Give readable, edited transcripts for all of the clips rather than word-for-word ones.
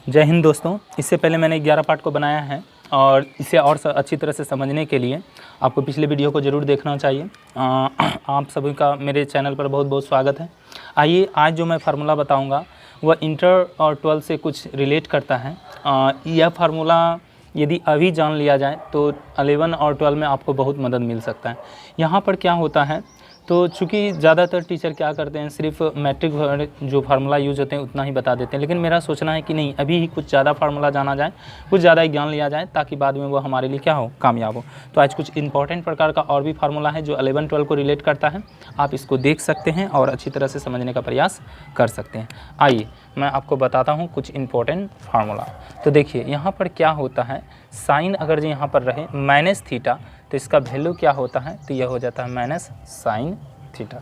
जय हिंद दोस्तों। इससे पहले मैंने 11 पार्ट को बनाया है और इसे और अच्छी तरह से समझने के लिए आपको पिछले वीडियो को ज़रूर देखना चाहिए। आप सभी का मेरे चैनल पर बहुत बहुत स्वागत है। आइए, आज जो मैं फार्मूला बताऊंगा वह इंटर और 12 से कुछ रिलेट करता है। यह फार्मूला यदि अभी जान लिया जाए तो 11 और 12 में आपको बहुत मदद मिल सकता है। यहाँ पर क्या होता है, तो चूँकि ज़्यादातर टीचर क्या करते हैं, सिर्फ मैट्रिक जो फार्मूला यूज़ होते हैं उतना ही बता देते हैं, लेकिन मेरा सोचना है कि नहीं, अभी ही कुछ ज़्यादा फार्मूला जाना जाए, कुछ ज़्यादा ज्ञान लिया जाए, ताकि बाद में वो हमारे लिए क्या हो, कामयाब हो। तो आज कुछ इंपॉर्टेंट प्रकार का और भी फार्मूला है जो 11-12 को रिलेट करता है। आप इसको देख सकते हैं और अच्छी तरह से समझने का प्रयास कर सकते हैं। आइए मैं आपको बताता हूँ कुछ इंपॉर्टेंट फार्मूला। तो देखिए यहाँ पर क्या होता है, साइन अगर जो यहाँ पर रहे माइनस थीटा तो इसका वैल्यू क्या होता है, तो यह हो जाता है माइनस साइन थीटा।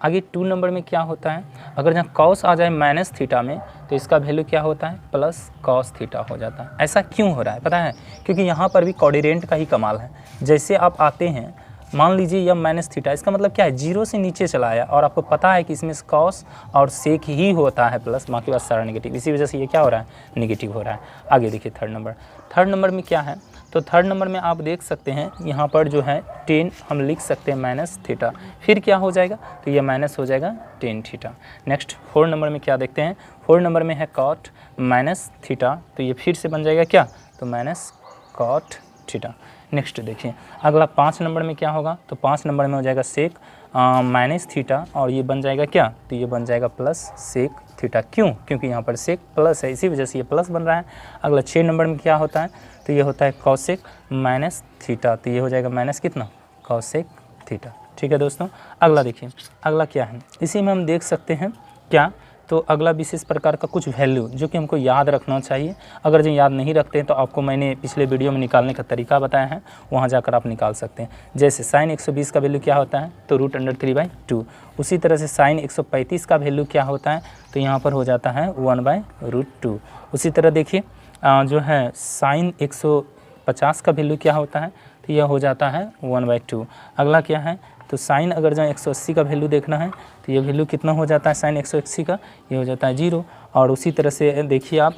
आगे 2 नंबर में क्या होता है, अगर जहाँ कॉस आ जाए माइनस थीटा में तो इसका वैल्यू क्या होता है, प्लस कॉस थीटा हो जाता है। ऐसा क्यों हो रहा है पता है, क्योंकि यहाँ पर भी कोऑर्डिनेट का ही कमाल है। जैसे आप आते हैं, मान लीजिए यह माइनस थीटा, इसका मतलब क्या है, जीरो से नीचे चला आया और आपको पता है कि इसमें कॉस और सेक ही होता है प्लस, बाकी बात सारा नेगेटिव, इसी वजह से ये क्या हो रहा है, नेगेटिव हो रहा है। आगे देखिए थर्ड नंबर में क्या है, तो थर्ड नंबर में आप देख सकते हैं यहाँ पर जो है 10 हम लिख सकते हैं माइनस थीटा, फिर क्या हो जाएगा, तो ये माइनस हो जाएगा 10 थीटा। नेक्स्ट 4 नंबर में क्या देखते हैं, 4 नंबर में है कॉट माइनस थीटा, तो ये फिर से बन जाएगा क्या, तो माइनस कॉट थीटा। नेक्स्ट देखिए अगला 5 नंबर में क्या होगा, तो 5 नंबर में हो जाएगा सेक माइनस थीटा और ये बन जाएगा क्या, तो ये बन जाएगा प्लस सेक थीटा। क्यों, क्योंकि यहाँ पर सेक प्लस है, इसी वजह से ये प्लस बन रहा है। अगला 6 नंबर में क्या होता है, तो ये होता है कॉसेक माइनस थीटा, तो ये हो जाएगा माइनस कितना, कॉसेक थीटा। ठीक है दोस्तों। अगला देखिए, अगला क्या है, इसी में हम देख सकते हैं क्या, तो अगला विशेष प्रकार का कुछ वैल्यू जो कि हमको याद रखना चाहिए। अगर जो याद नहीं रखते हैं तो आपको मैंने पिछले वीडियो में निकालने का तरीका बताया है, वहाँ जाकर आप निकाल सकते हैं। जैसे साइन 120 का वैल्यू क्या होता है, तो √3/2। उसी तरह से साइन 135 का वैल्यू क्या होता है, तो यहाँ पर हो जाता है 1/√2। उसी तरह देखिए जो है साइन 150 का वैल्यू क्या होता है, तो यह हो जाता है 1/2। अगला क्या है, तो साइन अगर जो 180 का वैल्यू देखना है तो ये वैल्यू कितना हो जाता है, साइन 180 का ये हो जाता है 0। और उसी तरह से देखिए आप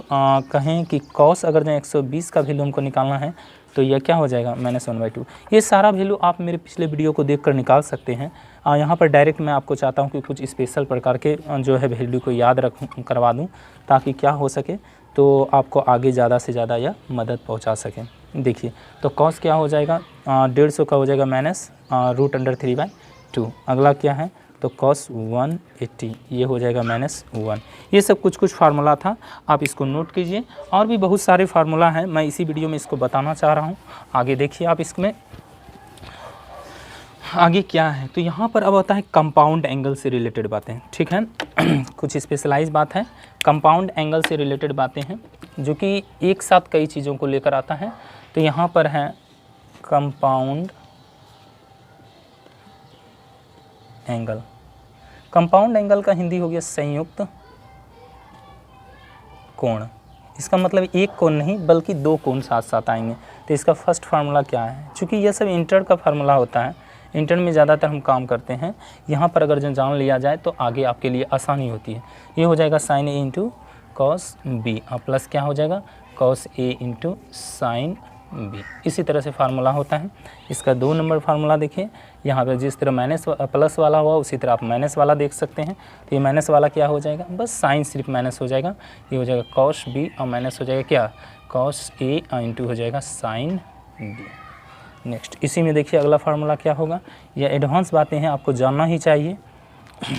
कहें कि कॉस अगर जो 120 का वैल्यू हमको निकालना है तो यह क्या हो जाएगा, -1/2। ये सारा वैल्यू आप मेरे पिछले वीडियो को देखकर निकाल सकते हैं। यहाँ पर डायरेक्ट मैं आपको चाहता हूँ कि कुछ स्पेशल प्रकार के जो है वैल्यू को याद करवा दूँ, ताकि क्या हो सके, तो आपको आगे ज़्यादा से ज़्यादा यह मदद पहुँचा सकें। देखिए तो कॉस क्या हो जाएगा, 150 का हो जाएगा माइनस √3/2। अगला क्या है, तो कॉस 180 ये हो जाएगा -1। ये सब कुछ फार्मूला था, आप इसको नोट कीजिए। और भी बहुत सारे फार्मूला हैं, मैं इसी वीडियो में इसको बताना चाह रहा हूँ। आगे देखिए आप इसमें आगे क्या है, तो यहाँ पर अब आता है कंपाउंड एंगल से रिलेटेड बातें। ठीक है कुछ स्पेशलाइज बात है, कंपाउंड एंगल से रिलेटेड बातें हैं जो कि एक साथ कई चीज़ों को लेकर आता है। तो यहाँ पर है कंपाउंड एंगल। कंपाउंड एंगल का हिंदी हो गया संयुक्त कोण। इसका मतलब एक कोण नहीं बल्कि 2 कोण साथ साथ आएंगे। तो इसका फर्स्ट फार्मूला क्या है, चूँकि यह सब इंटर का फार्मूला होता है, इंटर में ज़्यादातर हम काम करते हैं, यहाँ पर अगर जो जान लिया जाए तो आगे आपके लिए आसानी होती है। ये हो जाएगा sine A into cos B और प्लस क्या हो जाएगा, cos A into sine B. इसी तरह से फार्मूला होता है। इसका 2 नंबर फार्मूला देखिए, यहाँ पर जिस तरह माइनस प्लस वाला हुआ उसी तरह आप माइनस वाला देख सकते हैं। तो ये माइनस वाला क्या हो जाएगा, बस साइन सिर्फ माइनस हो जाएगा, ये हो जाएगा कॉस बी और माइनस हो जाएगा क्या, कॉस A इंटू हो जाएगा साइन बी। नेक्स्ट इसी में देखिए अगला फार्मूला क्या होगा, यह एडवांस बातें हैं, आपको जानना ही चाहिए।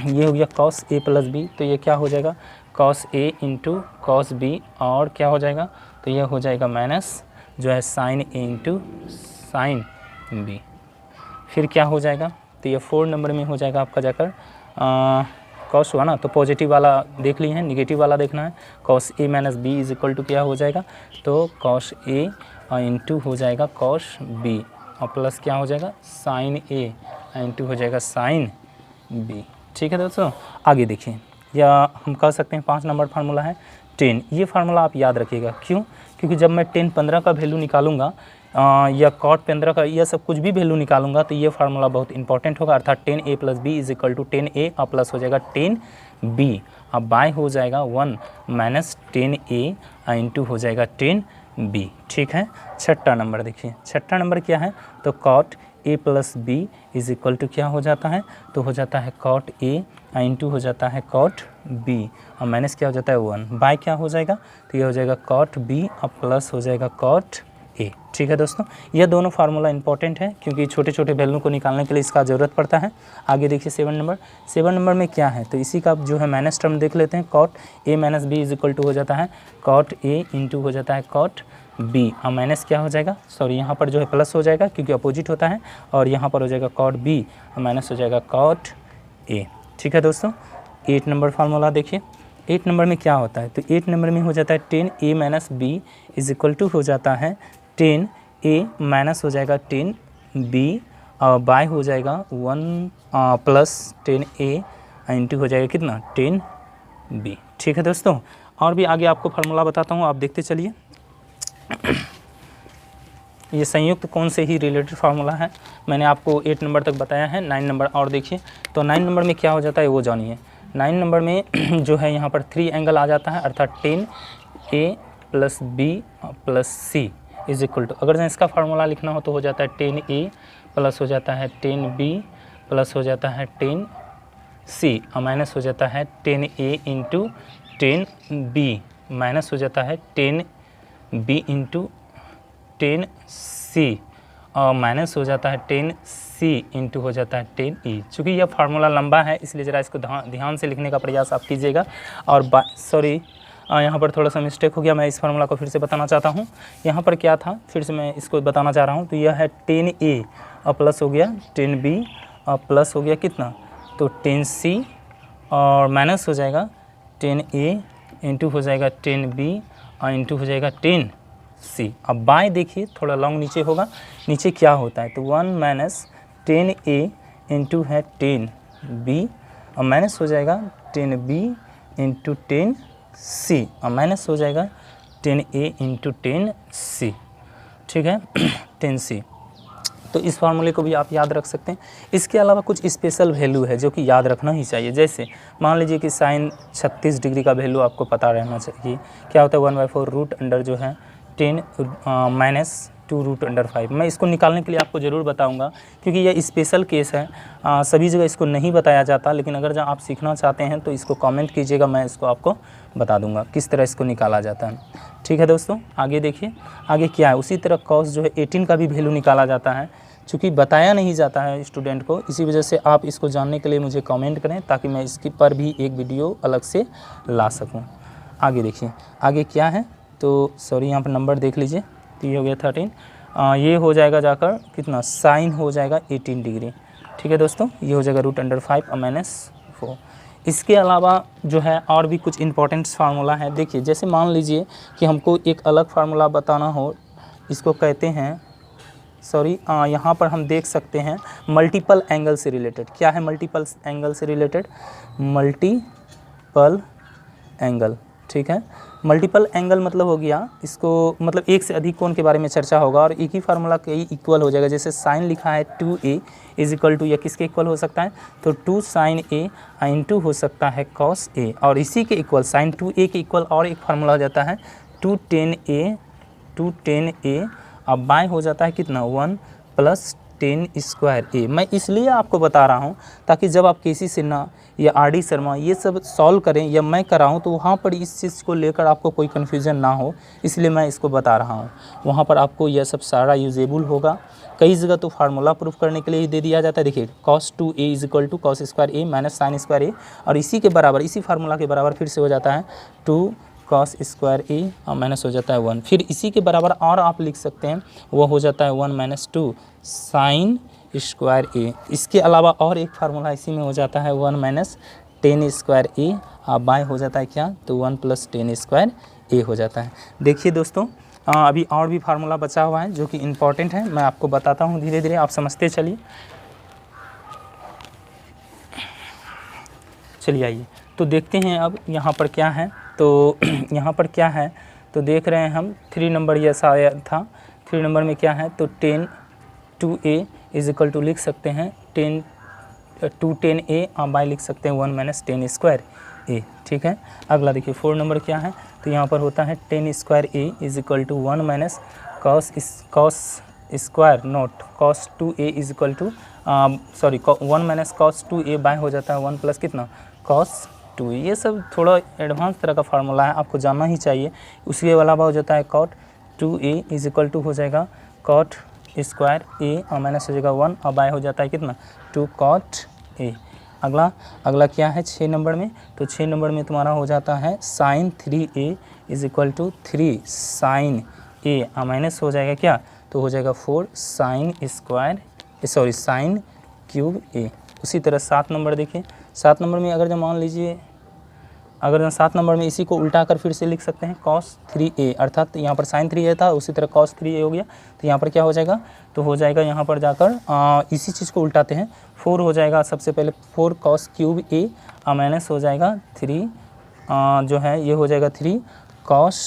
ये हो गया कॉस A प्लस बी, तो ये क्या हो जाएगा, cos A into cos B और क्या हो जाएगा, तो यह हो जाएगा माइनस जो है sine A into sine B. फिर क्या हो जाएगा, तो ये 4 नंबर में हो जाएगा आपका जाकर कॉस हुआ ना, तो पॉजिटिव वाला देख लिए हैं, निगेटिव वाला देखना है। Cos A minus B is equal to क्या हो जाएगा, तो कॉस A इंटू हो जाएगा कॉस B और प्लस क्या हो जाएगा, साइन A इंटू हो जाएगा साइन B। ठीक है दोस्तों। आगे देखिए, या हम कह सकते हैं 5 नंबर फार्मूला है 10। ये फार्मूला आप याद रखिएगा, क्यों, क्योंकि जब मैं 10, 15 का वैल्यू निकालूंगा या cot 15 का यह सब कुछ भी वैल्यू निकालूंगा तो ये फार्मूला बहुत इंपॉर्टेंट होगा, अर्थात 10a plus B is equal to 10a और प्लस हो जाएगा 10b। अब बाय हो जाएगा 1 माइनस 10a इंटू हो जाएगा 10b। ठीक है। छठा नंबर देखिए, छठा नंबर क्या है, तो cot a plus B is equal to क्या हो जाता है, तो हो जाता है cot a इंटू हो जाता है cot b और माइनस क्या हो जाता है 1, बाय क्या हो जाएगा, तो ये हो जाएगा cot b और प्लस हो जाएगा cot a। ठीक है दोस्तों, यह दोनों फार्मूला इंपॉर्टेंट है क्योंकि छोटे छोटे वैल्यू को निकालने के लिए इसका ज़रूरत पड़ता है। आगे देखिए 7 नंबर में क्या है, तो इसी का जो है माइनस टर्म देख लेते हैं। cot a minus B is equal to हो जाता है cot a इंटू हो जाता है cot b और माइनस क्या हो जाएगा, सॉरी यहाँ पर जो है प्लस हो जाएगा क्योंकि अपोजिट होता है, और यहाँ पर हो जाएगा cot b और माइनस हो जाएगा cot a। ठीक है दोस्तों, 8 नंबर फार्मूला देखिए। 8 नंबर में क्या होता है, तो 8 नंबर में हो जाता है 10a minus B is equal to हो जाता है 10a माइनस हो जाएगा 10b और बाय हो जाएगा 1 प्लस 10a इंटू हो जाएगा कितना 10b। ठीक है दोस्तों, और भी आगे आपको फार्मूला बताता हूँ, आप देखते चलिए। ये संयुक्त कौन से ही रिलेटेड फार्मूला है, मैंने आपको 8 नंबर तक बताया है। 9 नंबर और देखिए, तो 9 नंबर में क्या हो जाता है वो जानिए। 9 नंबर में जो है यहाँ पर 3 एंगल आ जाता है, अर्थात 10a plus B plus C is equal to, अगर इसका फार्मूला लिखना हो तो हो जाता है 10a प्लस हो जाता है 10b प्लस हो जाता है 10c और माइनस हो जाता है 10a इंटू 10b माइनस हो जाता है 10b इंटू 10c और माइनस हो जाता है 10c इंटू हो जाता है 10e। चूँकि यह फार्मूला लंबा है इसलिए ज़रा इसको ध्यान से लिखने का प्रयास आप कीजिएगा। और सॉरी यहाँ पर थोड़ा सा मिस्टेक हो गया, मैं इस फार्मूला को फिर से बताना चाहता हूँ। यहाँ पर क्या था, फिर से मैं इसको बताना चाह रहा हूँ। तो यह है 10a और प्लस हो गया 10b और प्लस हो गया कितना, तो 10c और माइनस हो जाएगा 10a इंटू हो जाएगा 10b और इंटू हो जाएगा 10c। अब बाय देखिए थोड़ा लॉन्ग नीचे होगा, नीचे क्या होता है, तो 1 माइनस 10a इंटू है 10b और माइनस हो जाएगा 10b इंटू 10c और माइनस हो जाएगा 10a इंटू 10c। ठीक है 10c। तो इस फार्मूले को भी आप याद रख सकते हैं। इसके अलावा कुछ स्पेशल वैल्यू है जो कि याद रखना ही चाहिए। जैसे मान लीजिए कि साइन 36 डिग्री का वैल्यू आपको पता रहना चाहिए। क्या होता है 1/4 रूट अंडर जो है 10 माइनस 2 रूट अंडर 5। मैं इसको निकालने के लिए आपको ज़रूर बताऊंगा क्योंकि यह स्पेशल केस है, सभी जगह इसको नहीं बताया जाता। लेकिन अगर जब आप सीखना चाहते हैं तो इसको कमेंट कीजिएगा, मैं इसको आपको बता दूंगा किस तरह इसको निकाला जाता है। ठीक है दोस्तों, आगे देखिए, आगे क्या है, उसी तरह कॉस जो है 18 का भी वैल्यू निकाला जाता है। चूँकि बताया नहीं जाता है स्टूडेंट को, इसी वजह से आप इसको जानने के लिए मुझे कमेंट करें ताकि मैं इसके पर भी एक वीडियो अलग से ला सकूँ। आगे देखिए, आगे क्या है, तो सॉरी यहाँ पर नंबर देख लीजिए, तो ये हो गया 13। ये हो जाएगा जाकर कितना, साइन हो जाएगा 18 डिग्री। ठीक है दोस्तों, ये हो जाएगा रूट अंडर 5 और माइनस 4। इसके अलावा जो है और भी कुछ इंपॉर्टेंट फार्मूला है। देखिए जैसे मान लीजिए कि हमको एक अलग फार्मूला बताना हो, इसको कहते हैं सॉरी यहाँ पर हम देख सकते हैं मल्टीपल एंगल से रिलेटेड। क्या है मल्टीपल एंगल से रिलेटेड, मल्टीपल एंगल। ठीक है, मल्टीपल एंगल मतलब हो गया, इसको मतलब एक से अधिक कोण के बारे में चर्चा होगा और एक ही फार्मूला कई इक्वल हो जाएगा। जैसे साइन लिखा है 2a इज इक्वल टू, या किसके इक्वल हो सकता है, तो 2 साइन a इंटू हो सकता है कॉस a, और इसी के इक्वल साइन 2a के इक्वल और एक फार्मूला हो जाता है 2 10 a अब बाय हो जाता है कितना 1 प्लस 10 स्क्वायर a। मैं इसलिए आपको बता रहा हूँ ताकि जब आप केसी सिन्हा या आर.डी. शर्मा ये सब सॉल्व करें या मैं कराऊँ तो वहाँ पर इस चीज़ को लेकर आपको कोई कन्फ्यूज़न ना हो, इसलिए मैं इसको बता रहा हूँ। वहाँ पर आपको यह सब सारा यूजेबल होगा। कई जगह तो फार्मूला प्रूफ करने के लिए ही दे दिया जाता है। देखिए cos 2a is equal to cos square a minus sine square a, और इसी के बराबर, इसी फार्मूला के बराबर फिर से हो जाता है 2 कॉस स्क्वायर a और माइनस हो जाता है 1। फिर इसी के बराबर और आप लिख सकते हैं, वो हो जाता है 1 माइनस 2 साइन स्क्वायर a। इसके अलावा और एक फार्मूला इसी में हो जाता है 1 माइनस 10 स्क्वायर a और बाय हो जाता है क्या, तो 1 प्लस 10 स्क्वायर a हो जाता है। देखिए दोस्तों अभी और भी फार्मूला बचा हुआ है जो कि इम्पॉर्टेंट है, मैं आपको बताता हूँ धीरे धीरे, आप समझते चलिए। चलिए आइए तो देखते हैं अब यहाँ पर क्या है। तो यहाँ पर क्या है, तो देख रहे हैं हम 3 नंबर, यह शायद था 3 नंबर में क्या है, तो 10 2a इज इक्वल टू लिख सकते हैं 10a आप बाय लिख सकते हैं 1 माइनस 10 स्क्वायर a, ठीक है। अगला देखिए 4 नंबर क्या है, तो यहाँ पर होता है 10 square a is equal to 1 minus cos square not cos 2a is equal to 1 minus cos 2a by हो जाता है 1 प्लस कितना कॉस 2a। ये सब थोड़ा एडवांस तरह का फार्मूला है, आपको जानना ही चाहिए। उसके अलावा हो जाता है cot 2a is equal to हो जाएगा कॉट स्क्वायर a और माइनस हो जाएगा 1 और बाय हो जाता है कितना 2 कॉट a। अगला क्या है 6 नंबर में, तो 6 नंबर में तुम्हारा हो जाता है sine 3a is equal to 3 sine a और माइनस हो जाएगा क्या, तो हो जाएगा 4 साइन क्यूब a। उसी तरह 7 नंबर देखिए, 7 नंबर में अगर जब मान लीजिए अगर 7 नंबर में इसी को उल्टा कर फिर से लिख सकते हैं cos 3a, अर्थात यहाँ पर sin 3a था, उसी तरह cos 3a हो गया। तो यहाँ पर क्या हो जाएगा, तो हो जाएगा यहाँ पर जाकर इसी चीज़ को उल्टाते हैं, 4 हो जाएगा सबसे पहले 4 cos क्यूब a और माइनस हो जाएगा 3 जो है ये हो जाएगा 3 cos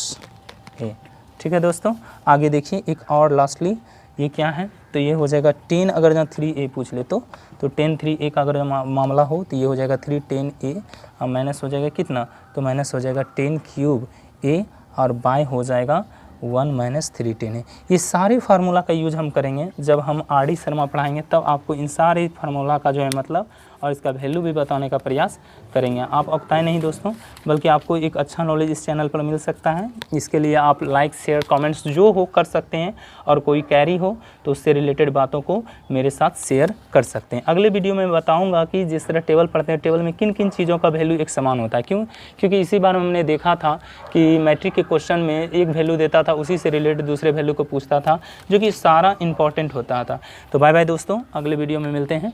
a, ठीक है दोस्तों। आगे देखिए एक और लास्टली ये क्या है, तो ये हो जाएगा 10 अगर जहाँ 3a पूछ ले तो 10 3a का अगर मामला हो तो ये हो जाएगा 3 10a और माइनस हो जाएगा कितना, तो माइनस हो जाएगा 10 क्यूब a और बाय हो जाएगा 1 माइनस 3 10a। ये सारे फार्मूला का यूज हम करेंगे जब हम RD शर्मा पढ़ाएंगे, तब आपको इन सारे फार्मूला का जो है मतलब और इसका वैल्यू भी बताने का प्रयास करेंगे। आप अक्ताएं नहीं दोस्तों, बल्कि आपको एक अच्छा नॉलेज इस चैनल पर मिल सकता है। इसके लिए आप लाइक शेयर कमेंट्स जो हो कर सकते हैं, और कोई क्वेरी हो तो उससे रिलेटेड बातों को मेरे साथ शेयर कर सकते हैं। अगले वीडियो में बताऊंगा कि जिस तरह टेबल पढ़ते हैं, टेबल में किन किन चीज़ों का वैल्यू एक समान होता है। क्योंकि इसी बार हमने देखा था कि मैट्रिक के क्वेश्चन में एक वैल्यू देता था, उसी से रिलेटेड दूसरे वैल्यू को पूछता था, जो कि सारा इंपॉर्टेंट होता था। तो बाय बाय दोस्तों, अगले वीडियो में मिलते हैं।